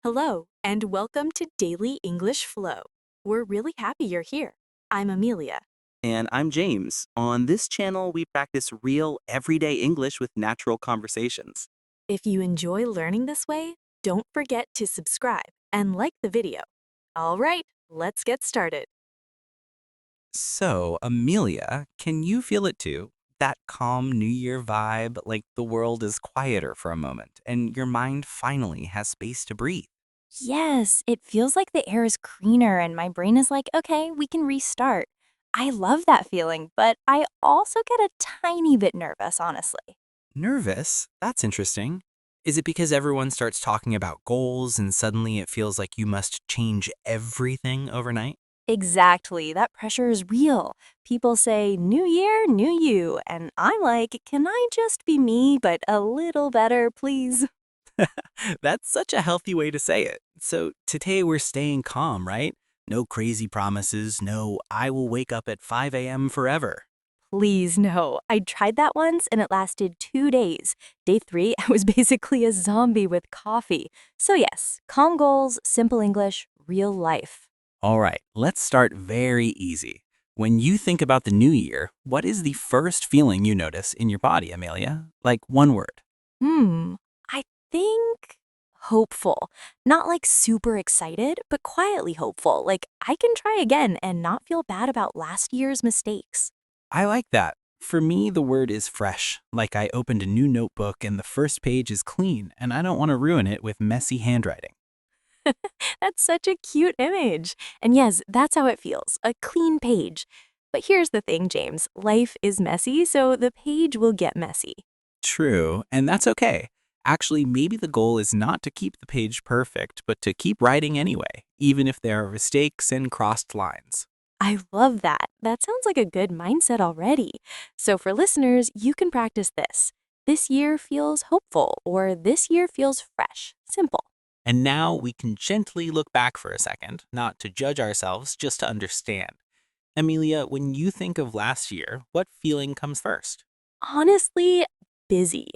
Hello, and welcome to Daily English Flow. We're really happy you're here. I'm Amelia. And I'm James. On this channel, we practice real, everyday English with natural conversations. If you enjoy learning this way, don't forget to subscribe and like the video. All right, let's get started. So, Amelia, can you feel it too? That calm New Year vibe, like the world is quieter for a moment and your mind finally has space to breathe. Yes, it feels like the air is cleaner and my brain is like, okay, we can restart. I love that feeling, but I also get a tiny bit nervous, honestly. Nervous? That's interesting. Is it because everyone starts talking about goals and suddenly it feels like you must change everything overnight? Exactly, that pressure is real. People say, new year, new you. And I'm like, can I just be me, but a little better, please? That's such a healthy way to say it. So today we're staying calm, right? No crazy promises, no I will wake up at 5 a.m. forever. Please, no. I tried that once and it lasted 2 days. Day three, I was basically a zombie with coffee. So, yes, calm goals, simple English, real life. All right, let's start very easy. When you think about the new year, what is the first feeling you notice in your body, Amelia? Like one word. I think hopeful. Not like super excited, but quietly hopeful. Like I can try again and not feel bad about last year's mistakes. I like that. For me, the word is fresh. Like I opened a new notebook and the first page is clean, and I don't want to ruin it with messy handwriting. That's such a cute image. And yes, that's how it feels, a clean page. But here's the thing, James. Life is messy, so the page will get messy. True, and that's okay. Actually, maybe the goal is not to keep the page perfect, but to keep writing anyway, even if there are mistakes and crossed lines. I love that. That sounds like a good mindset already. So for listeners, you can practice this. This year feels hopeful, or this year feels fresh. Simple. And now we can gently look back for a second, not to judge ourselves, just to understand. Amelia, when you think of last year, what feeling comes first? Honestly, busy.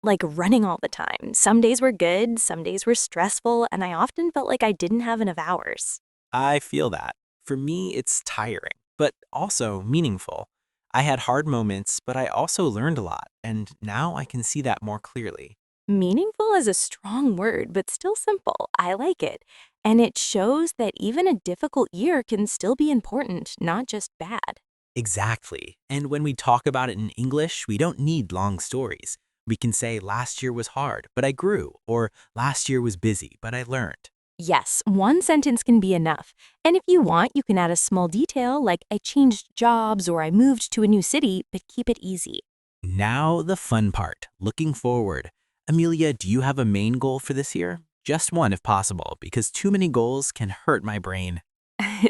Like running all the time. Some days were good, some days were stressful, and I often felt like I didn't have enough hours. I feel that. For me, it's tiring, but also meaningful. I had hard moments, but I also learned a lot, and now I can see that more clearly. Meaningful is a strong word, but still simple. I like it. And it shows that even a difficult year can still be important, not just bad. Exactly. And when we talk about it in English, we don't need long stories. We can say, last year was hard, but I grew, or last year was busy, but I learned. Yes, one sentence can be enough. And if you want, you can add a small detail like I changed jobs or I moved to a new city, but keep it easy. Now, the fun part, looking forward. Amelia, do you have a main goal for this year? Just one if possible, because too many goals can hurt my brain.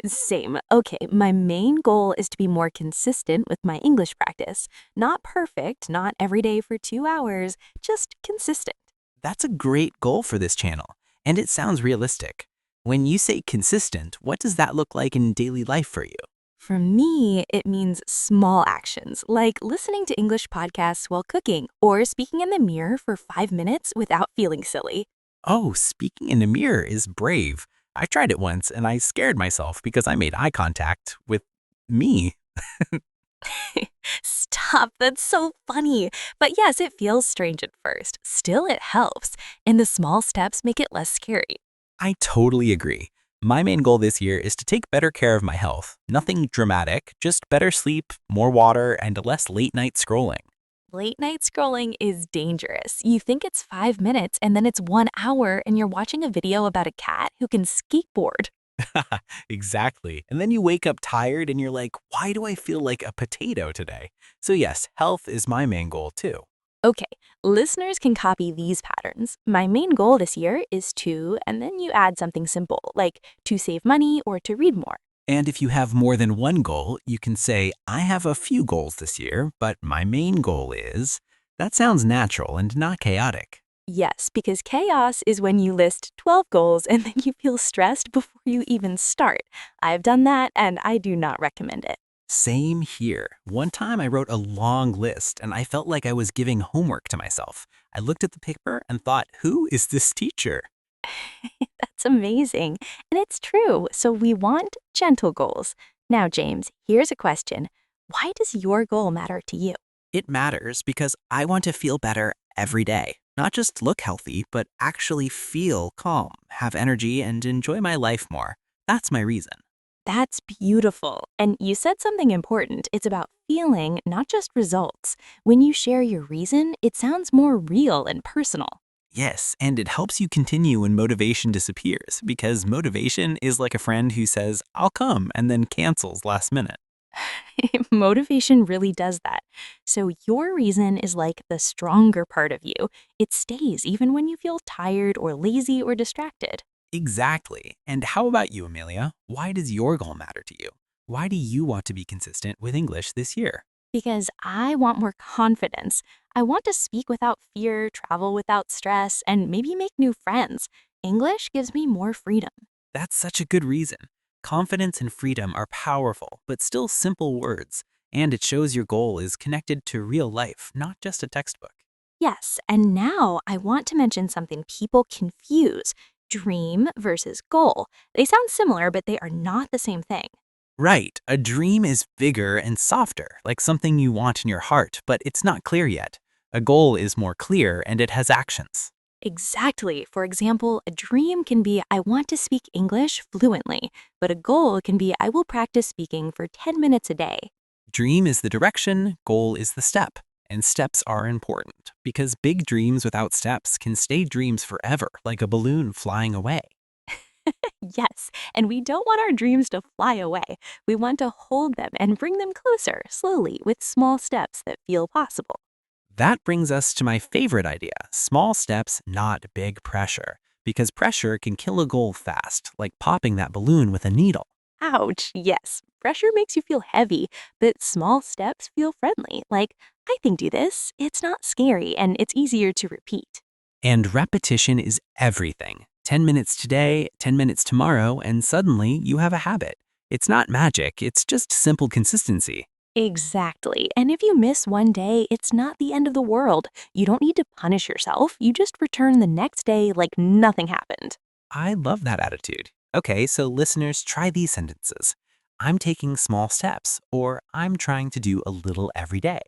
Same. Okay, my main goal is to be more consistent with my English practice. Not perfect, not every day for 2 hours, just consistent. That's a great goal for this channel, and it sounds realistic. When you say consistent, what does that look like in daily life for you? For me, it means small actions, like listening to English podcasts while cooking or speaking in the mirror for 5 minutes without feeling silly. Oh, speaking in the mirror is brave. I tried it once and I scared myself because I made eye contact with me. Stop, that's so funny. But yes, it feels strange at first. Still, it helps, and the small steps make it less scary. I totally agree. My main goal this year is to take better care of my health. Nothing dramatic, just better sleep, more water, and less late night scrolling. Late night scrolling is dangerous. You think it's 5 minutes and then it's 1 hour and you're watching a video about a cat who can skateboard. Exactly. And then you wake up tired and you're like, why do I feel like a potato today? So yes, health is my main goal too. Okay, listeners can copy these patterns. My main goal this year is to, and then you add something simple, like to save money or to read more. And if you have more than one goal, you can say, I have a few goals this year, but my main goal is. That sounds natural and not chaotic. Yes, because chaos is when you list 12 goals and then you feel stressed before you even start. I've done that and I do not recommend it. Same here. One time I wrote a long list and I felt like I was giving homework to myself. I looked at the paper and thought, who is this teacher? amazing. And it's true. So we want gentle goals. Now, James, here's a question. Why does your goal matter to you? It matters because I want to feel better every day. Not just look healthy, but actually feel calm, have energy, and enjoy my life more. That's my reason. That's beautiful. And you said something important. It's about feeling, not just results. When you share your reason, it sounds more real and personal. Yes, and it helps you continue when motivation disappears, because motivation is like a friend who says, I'll come, and then cancels last minute. Motivation really does that. So your reason is like the stronger part of you. It stays even when you feel tired or lazy or distracted. Exactly. And how about you, Amelia? Why does your goal matter to you? Why do you want to be consistent with English this year? Because I want more confidence. I want to speak without fear, travel without stress, and maybe make new friends. English gives me more freedom. That's such a good reason. Confidence and freedom are powerful, but still simple words, and it shows your goal is connected to real life, not just a textbook. Yes, and now I want to mention something people confuse dream versus goal. They sound similar, but they are not the same thing. Right, a dream is bigger and softer, like something you want in your heart, but it's not clear yet. A goal is more clear and it has actions. Exactly. For example, a dream can be I want to speak English fluently, but a goal can be I will practice speaking for 10 minutes a day. Dream is the direction, goal is the step. And steps are important because big dreams without steps can stay dreams forever, like a balloon flying away. Yes, and we don't want our dreams to fly away. We want to hold them and bring them closer, slowly, with small steps that feel possible. That brings us to my favorite idea, small steps, not big pressure. Because pressure can kill a goal fast, like popping that balloon with a needle. Ouch, yes. Pressure makes you feel heavy, but small steps feel friendly. Like, I can do this. It's not scary, and it's easier to repeat. And repetition is everything. 10 minutes today, 10 minutes tomorrow, and suddenly you have a habit. It's not magic, it's just simple consistency. Exactly. And if you miss one day, it's not the end of the world. You don't need to punish yourself. You just return the next day like nothing happened. I love that attitude. Okay, so listeners, try these sentences. I'm taking small steps, or I'm trying to do a little every day,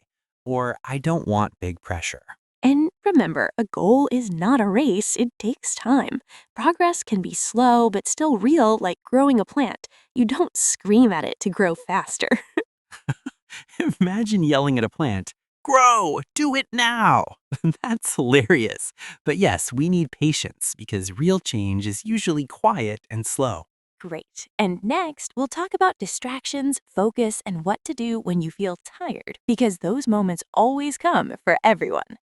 or I don't want big pressure. And remember, a goal is not a race, it takes time. Progress can be slow, but still real, like growing a plant. You don't scream at it to grow faster. Imagine yelling at a plant, grow, do it now. That's hilarious. But yes, we need patience because real change is usually quiet and slow. Great. And next, we'll talk about distractions, focus, and what to do when you feel tired, because those moments always come for everyone.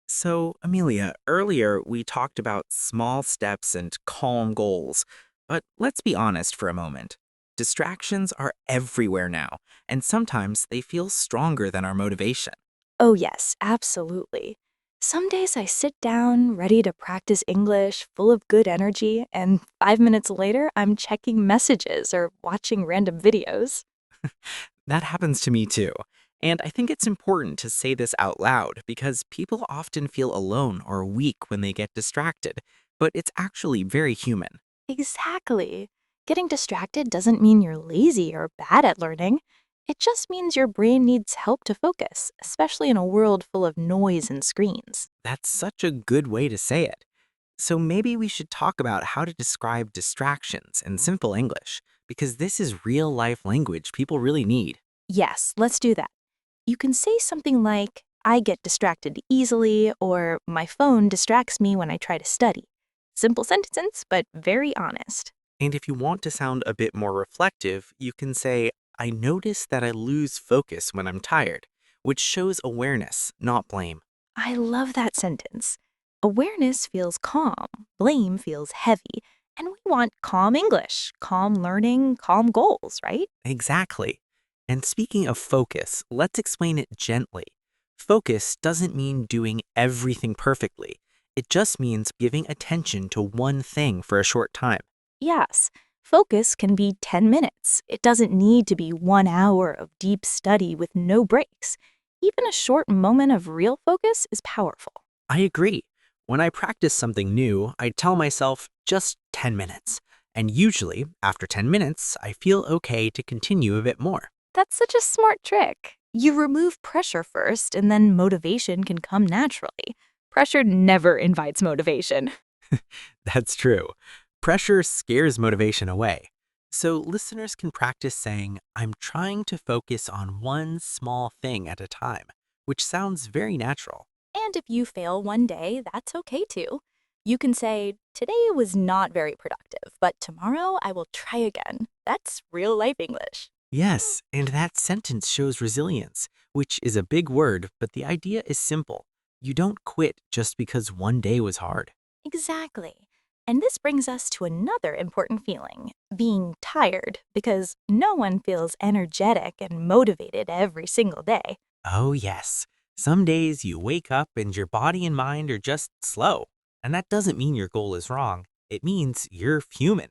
So, Amelia, earlier we talked about small steps and calm goals. But let's be honest for a moment. Distractions are everywhere now, and sometimes they feel stronger than our motivation. Oh, yes, absolutely. Some days I sit down, ready to practice English, full of good energy, and 5 minutes later, I'm checking messages or watching random videos. That happens to me too. And I think it's important to say this out loud because people often feel alone or weak when they get distracted, but it's actually very human. Exactly. Getting distracted doesn't mean you're lazy or bad at learning. It just means your brain needs help to focus, especially in a world full of noise and screens. That's such a good way to say it. So maybe we should talk about how to describe distractions in simple English, because this is real life language people really need. Yes, let's do that. You can say something like, I get distracted easily, or my phone distracts me when I try to study. Simple sentences, but very honest. And if you want to sound a bit more reflective, you can say, I notice that I lose focus when I'm tired, which shows awareness, not blame. I love that sentence. Awareness feels calm, blame feels heavy, and we want calm English, calm learning, calm goals, right? Exactly. And speaking of focus, let's explain it gently. Focus doesn't mean doing everything perfectly. It just means giving attention to one thing for a short time. Yes, focus can be 10 minutes. It doesn't need to be 1 hour of deep study with no breaks. Even a short moment of real focus is powerful. I agree. When I practice something new, I tell myself just 10 minutes. And usually, after 10 minutes, I feel okay to continue a bit more. That's such a smart trick. You remove pressure first, and then motivation can come naturally. Pressure never invites motivation. That's true. Pressure scares motivation away. So listeners can practice saying, I'm trying to focus on one small thing at a time, which sounds very natural. And if you fail one day, that's okay too. You can say, today was not very productive, but tomorrow I will try again. That's real life English. Yes, and that sentence shows resilience, which is a big word, but the idea is simple. You don't quit just because one day was hard. Exactly. And this brings us to another important feeling, being tired, because no one feels energetic and motivated every single day. Oh, yes. Some days you wake up and your body and mind are just slow. And that doesn't mean your goal is wrong. It means you're human.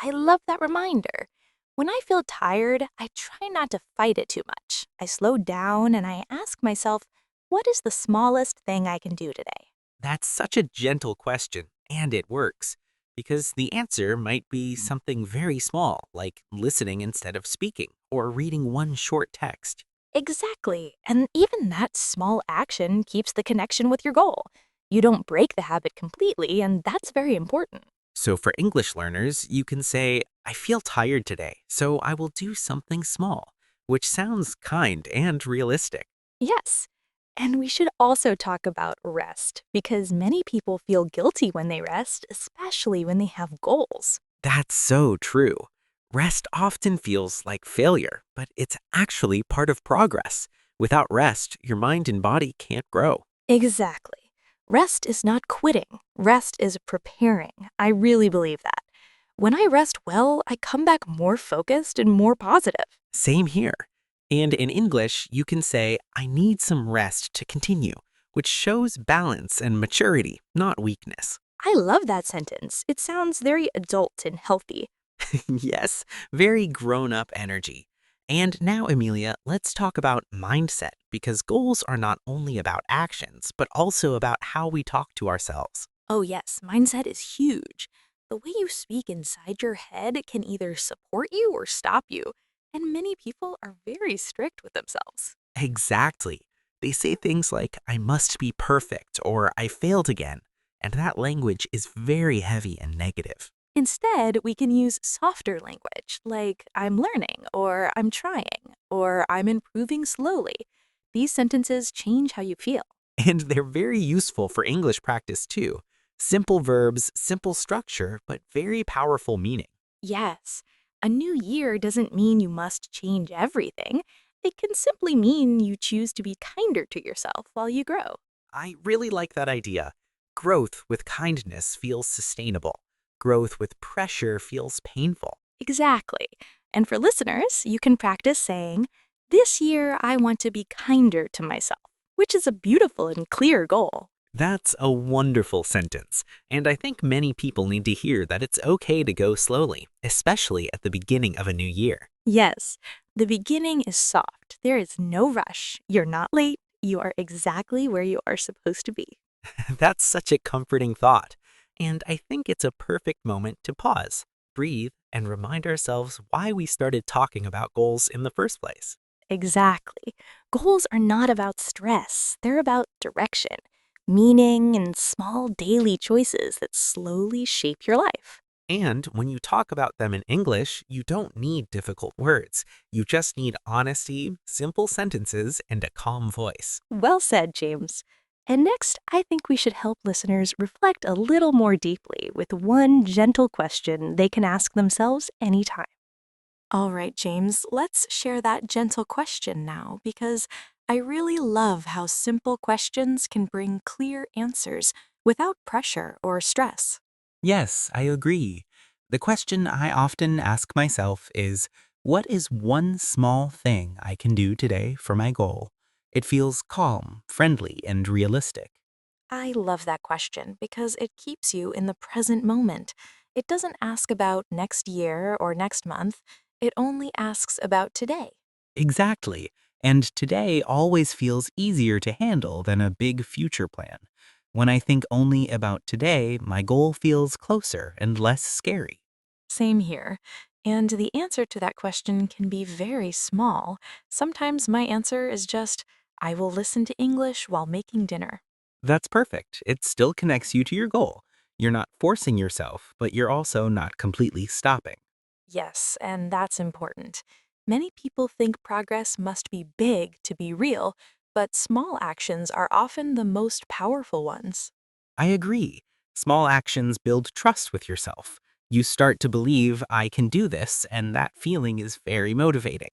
I love that reminder. When I feel tired, I try not to fight it too much. I slow down and I ask myself, what is the smallest thing I can do today? That's such a gentle question, and it works. Because the answer might be something very small, like listening instead of speaking, or reading one short text. Exactly. And even that small action keeps the connection with your goal. You don't break the habit completely, and that's very important. So for English learners, you can say, I feel tired today, so I will do something small, which sounds kind and realistic. Yes. And we should also talk about rest, because many people feel guilty when they rest, especially when they have goals. That's so true. Rest often feels like failure, but it's actually part of progress. Without rest, your mind and body can't grow. Exactly. Rest is not quitting, rest is preparing. I really believe that. When I rest well, I come back more focused and more positive. Same here. And in English, you can say, I need some rest to continue, which shows balance and maturity, not weakness. I love that sentence. It sounds very adult and healthy. Yes, very grown up energy. And now, Amelia, let's talk about mindset because goals are not only about actions, but also about how we talk to ourselves. Oh, yes, mindset is huge. The way you speak inside your head can either support you or stop you, and many people are very strict with themselves. Exactly. They say things like, I must be perfect or I failed again. And that language is very heavy and negative. Instead, we can use softer language like I'm learning, or I'm trying, or I'm improving slowly. These sentences change how you feel. And they're very useful for English practice too. Simple verbs, simple structure, but very powerful meaning. Yes, a new year doesn't mean you must change everything. It can simply mean you choose to be kinder to yourself while you grow. I really like that idea. Growth with kindness feels sustainable. Growth with pressure feels painful. Exactly. And for listeners, you can practice saying, this year I want to be kinder to myself, which is a beautiful and clear goal. That's a wonderful sentence, and I think many people need to hear that it's okay to go slowly, especially at the beginning of a new year. Yes, the beginning is soft. There is no rush. You're not late. You are exactly where you are supposed to be. That's such a comforting thought, and I think it's a perfect moment to pause, breathe, and remind ourselves why we started talking about goals in the first place. Exactly. Goals are not about stress, they're about direction, meaning, and small daily choices that slowly shape your life. And when you talk about them in English, you don't need difficult words. You just need honesty, simple sentences, and a calm voice. Well said, James. And next, I think we should help listeners reflect a little more deeply with one gentle question they can ask themselves anytime. All right, James, let's share that gentle question now because I really love how simple questions can bring clear answers without pressure or stress. Yes, I agree. The question I often ask myself is, what is one small thing I can do today for my goal? It feels calm, friendly, and realistic. I love that question because it keeps you in the present moment. It doesn't ask about next year or next month, it only asks about today. Exactly. And today always feels easier to handle than a big future plan. When I think only about today, my goal feels closer and less scary. Same here. And the answer to that question can be very small. Sometimes my answer is just, I will listen to English while making dinner. That's perfect. It still connects you to your goal. You're not forcing yourself, but you're also not completely stopping. Yes, and that's important. Many people think progress must be big to be real, but small actions are often the most powerful ones. I agree. Small actions build trust with yourself. You start to believe I can do this, and that feeling is very motivating.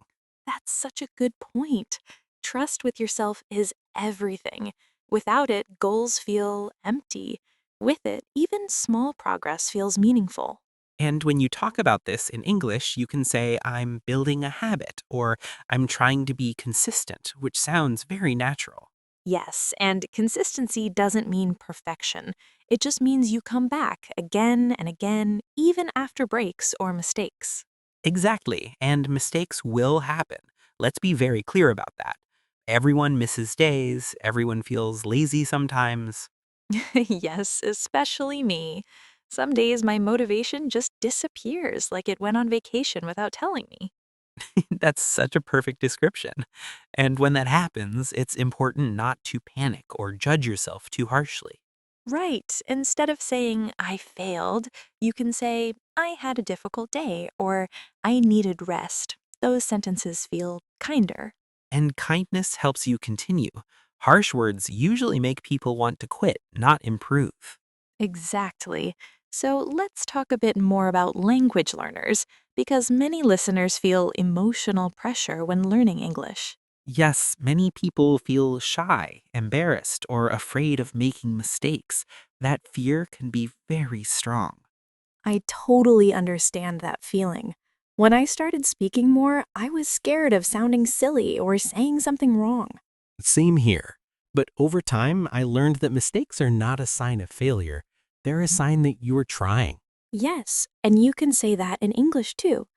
That's such a good point. Trust with yourself is everything. Without it, goals feel empty. With it, even small progress feels meaningful. And when you talk about this in English, you can say, I'm building a habit, or I'm trying to be consistent, which sounds very natural. Yes, and consistency doesn't mean perfection. It just means you come back again and again, even after breaks or mistakes. Exactly, and mistakes will happen. Let's be very clear about that. Everyone misses days, everyone feels lazy sometimes. Yes, especially me. Some days my motivation just disappears like it went on vacation without telling me. That's such a perfect description. And when that happens, it's important not to panic or judge yourself too harshly. Right. Instead of saying, I failed, you can say, I had a difficult day or I needed rest. Those sentences feel kinder. And kindness helps you continue. Harsh words usually make people want to quit, not improve. Exactly. So let's talk a bit more about language learners, because many listeners feel emotional pressure when learning English. Yes, many people feel shy, embarrassed, or afraid of making mistakes. That fear can be very strong. I totally understand that feeling. When I started speaking more, I was scared of sounding silly or saying something wrong. Same here. But over time, I learned that mistakes are not a sign of failure. They're a sign that you're trying. Yes, and you can say that in English too.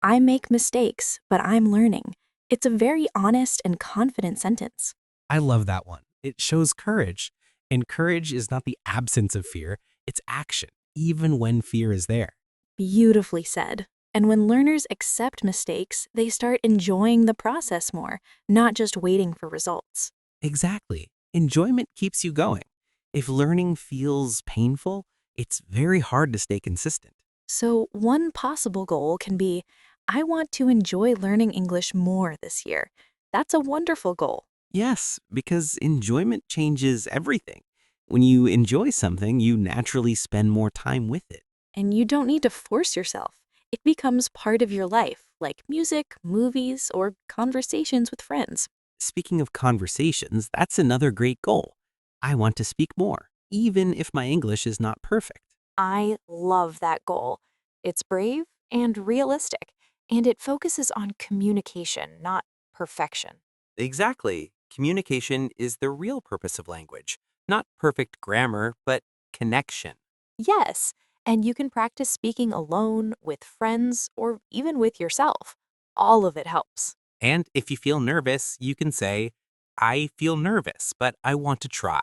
I make mistakes, but I'm learning. It's a very honest and confident sentence. I love that one. It shows courage. And courage is not the absence of fear, it's action, even when fear is there. Beautifully said. And when learners accept mistakes, they start enjoying the process more, not just waiting for results. Exactly. Enjoyment keeps you going. If learning feels painful, it's very hard to stay consistent. So, one possible goal can be I want to enjoy learning English more this year. That's a wonderful goal. Yes, because enjoyment changes everything. When you enjoy something, you naturally spend more time with it. And you don't need to force yourself. It becomes part of your life, like music, movies, or conversations with friends. Speaking of conversations, that's another great goal. I want to speak more, even if my English is not perfect. I love that goal. It's brave and realistic, and it focuses on communication, not perfection. Exactly. Communication is the real purpose of language. Not perfect grammar, but connection. Yes, and you can practice speaking alone, with friends, or even with yourself. All of it helps. And if you feel nervous, you can say, I feel nervous, but I want to try.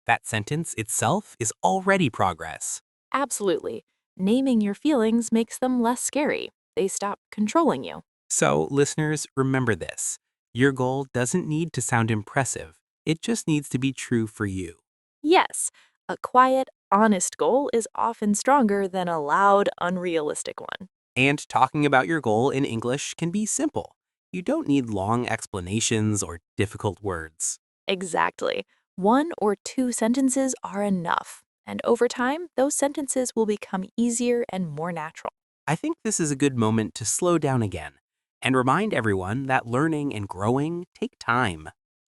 That sentence itself is already progress. Absolutely. Naming your feelings makes them less scary. They stop controlling you. So, listeners, remember this. Your goal doesn't need to sound impressive. It just needs to be true for you. Yes, a quiet, honest goal is often stronger than a loud, unrealistic one. And talking about your goal in English can be simple. You don't need long explanations or difficult words. Exactly. One or two sentences are enough. And over time, those sentences will become easier and more natural. I think this is a good moment to slow down again and remind everyone that learning and growing take time.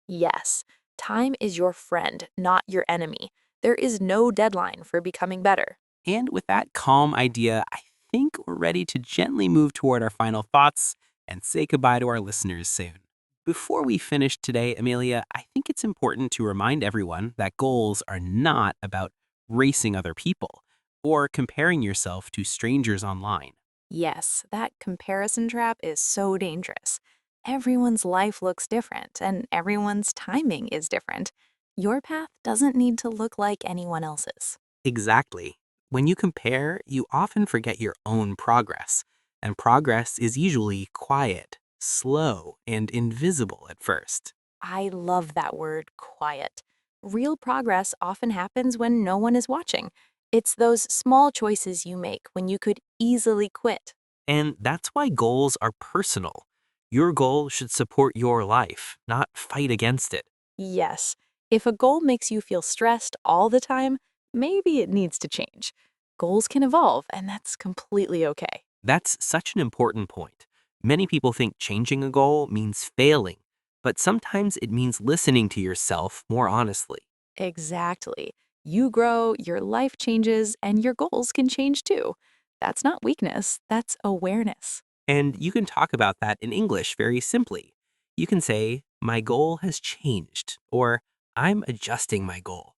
Yes, time is your friend, not your enemy. There is no deadline for becoming better. And with that calm idea, I think we're ready to gently move toward our final thoughts and say goodbye to our listeners soon. Before we finish today, Amelia, I think it's important to remind everyone that goals are not about racing other people or comparing yourself to strangers online. Yes, that comparison trap is so dangerous. Everyone's life looks different, and everyone's timing is different. Your path doesn't need to look like anyone else's. Exactly. When you compare, you often forget your own progress, and progress is usually quiet, slow, and invisible at first. I love that word, quiet. Real progress often happens when no one is watching. It's those small choices you make when you could easily quit. And that's why goals are personal. Your goal should support your life, not fight against it. Yes, if a goal makes you feel stressed all the time, maybe it needs to change. Goals can evolve, and that's completely okay. That's such an important point. Many people think changing a goal means failing, but sometimes it means listening to yourself more honestly. Exactly. You grow, your life changes, and your goals can change too. That's not weakness, that's awareness. And you can talk about that in English very simply. You can say, my goal has changed, or I'm adjusting my goal.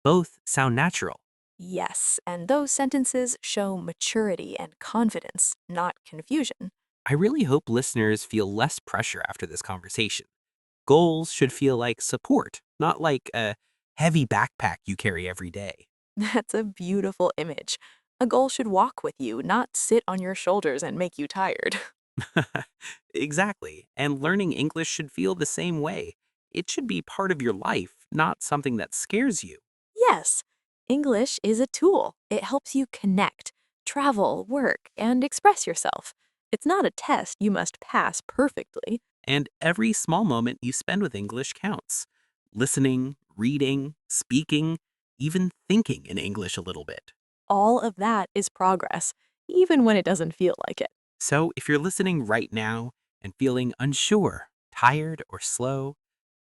Both sound natural. Yes, and those sentences show maturity and confidence, not confusion. I really hope listeners feel less pressure after this conversation. Goals should feel like support, not like a heavy backpack you carry every day. That's a beautiful image. A goal should walk with you, not sit on your shoulders and make you tired. Exactly. And learning English should feel the same way. It should be part of your life, not something that scares you. Yes, English is a tool. It helps you connect, travel, work, and express yourself. It's not a test you must pass perfectly. And every small moment you spend with English counts. Listening, reading, speaking, even thinking in English a little bit. All of that is progress, even when it doesn't feel like it. So if you're listening right now and feeling unsure, tired, or slow,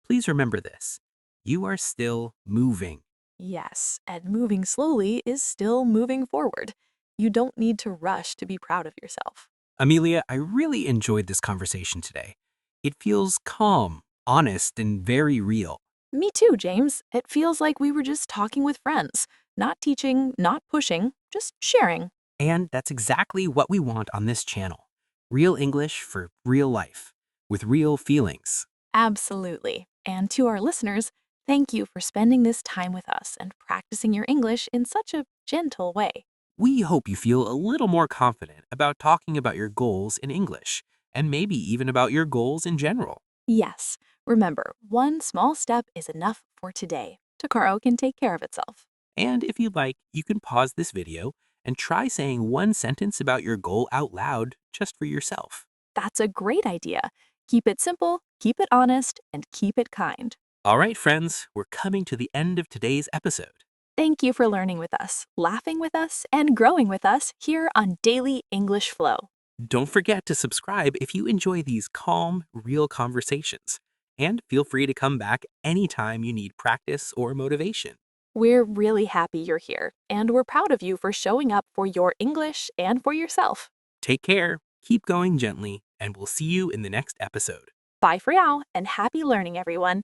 please remember this. You are still moving. Yes, and moving slowly is still moving forward. You don't need to rush to be proud of yourself. Amelia, I really enjoyed this conversation today. It feels calm, honest, and very real. Me too, James. It feels like we were just talking with friends, not teaching, not pushing, just sharing. And that's exactly what we want on this channel. Real English for real life, with real feelings. Absolutely. And to our listeners, thank you for spending this time with us and practicing your English in such a gentle way. We hope you feel a little more confident about talking about your goals in English, and maybe even about your goals in general. Yes, remember, one small step is enough for today. Takaro can take care of itself. And if you'd like, you can pause this video and try saying one sentence about your goal out loud just for yourself. That's a great idea. Keep it simple, keep it honest, and keep it kind. All right, friends, we're coming to the end of today's episode. Thank you for learning with us, laughing with us, and growing with us here on Daily English Flow. Don't forget to subscribe if you enjoy these calm, real conversations. And feel free to come back anytime you need practice or motivation. We're really happy you're here, and we're proud of you for showing up for your English and for yourself. Take care, keep going gently, and we'll see you in the next episode. Bye for now, and happy learning, everyone.